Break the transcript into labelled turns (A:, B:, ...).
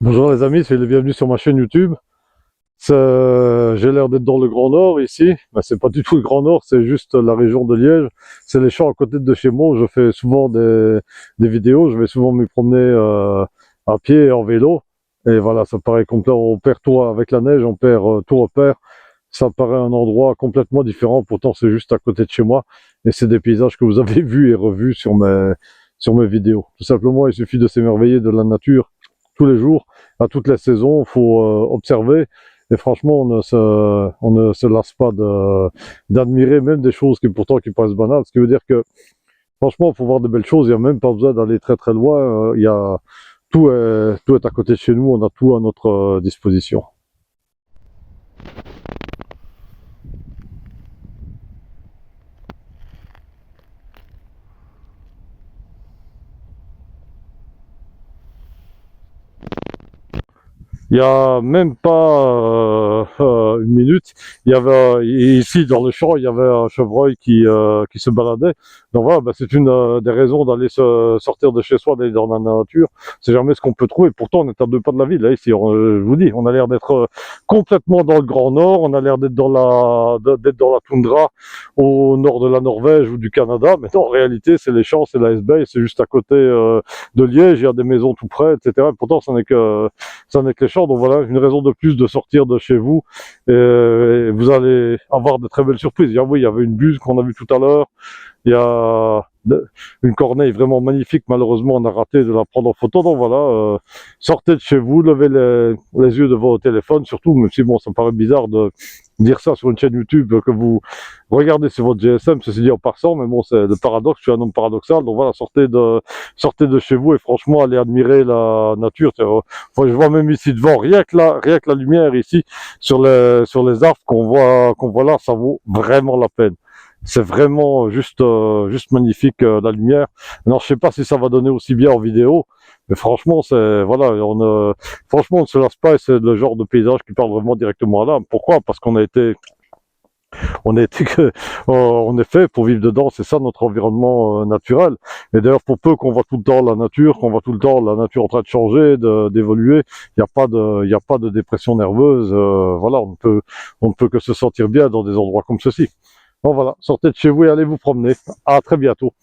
A: Bonjour les amis, soyez les bienvenus sur ma chaîne YouTube. J'ai l'air d'être dans le Grand Nord ici, mais c'est pas du tout le Grand Nord, c'est juste la région de Liège. C'est les champs à côté de chez moi. Je fais souvent des vidéos, je vais souvent me promener à pied et en vélo. Et voilà, ça paraît complet. On perd tout avec la neige, on perd tout repère. Ça paraît un endroit complètement différent, pourtant c'est juste à côté de chez moi. Et c'est des paysages que vous avez vus et revus sur mes vidéos. Tout simplement, il suffit de s'émerveiller de la nature tous les jours, à toutes les saisons. Il faut observer. Et franchement, on ne se lasse pas d'admirer même des choses qui paraissent banales. Ce qui veut dire que, franchement, pour voir de belles choses, il n'y a même pas besoin d'aller très très loin. Tout est à côté de chez nous. On a tout à notre disposition. Il y a même pas une minute, il y avait ici dans le champ, il y avait un chevreuil qui se baladait. Donc voilà, c'est une des raisons d'aller se sortir de chez soi, d'aller dans la nature. C'est jamais ce qu'on peut trouver. Pourtant, on est à 2 pas de la ville. Là, ici, je vous dis, on a l'air d'être complètement dans le Grand Nord. On a l'air d'être d'être dans la toundra au nord de la Norvège ou du Canada. Mais non, en réalité, c'est les champs, c'est la S-Bay, c'est juste à côté de Liège. Il y a des maisons tout près, etc. Et pourtant, ça n'est que les champs. Donc voilà, une raison de plus de sortir de chez vous. Et vous allez avoir de très belles surprises. Oui, il y avait une buse qu'on a vue tout à l'heure. Il y a une corneille vraiment magnifique. Malheureusement, on a raté de la prendre en photo. Donc voilà, sortez de chez vous, levez les yeux devant votre téléphone, surtout, même si bon, ça me paraît bizarre de dire ça sur une chaîne YouTube que vous regardez sur votre GSM, ceci dit en passant, mais bon, c'est le paradoxe, je suis un homme paradoxal. Donc voilà, sortez de chez vous et franchement, allez admirer la nature. Je vois même ici devant, rien que la lumière ici sur les arbres qu'on voit là, ça vaut vraiment la peine. C'est vraiment juste magnifique la lumière. Non, je sais pas si ça va donner aussi bien en vidéo, mais franchement, franchement, on ne se lasse pas et c'est le genre de paysage qui parle vraiment directement à l'âme. Pourquoi? Parce on a été on est fait pour vivre dedans. C'est ça notre environnement naturel. Et d'ailleurs, pour peu qu'on voit tout le temps la nature, qu'on voit tout le temps la nature en train de changer, d'évoluer, il y a pas de dépression nerveuse. Voilà, on ne peut que se sentir bien dans des endroits comme ceci. Bon voilà, sortez de chez vous et allez vous promener. À très bientôt.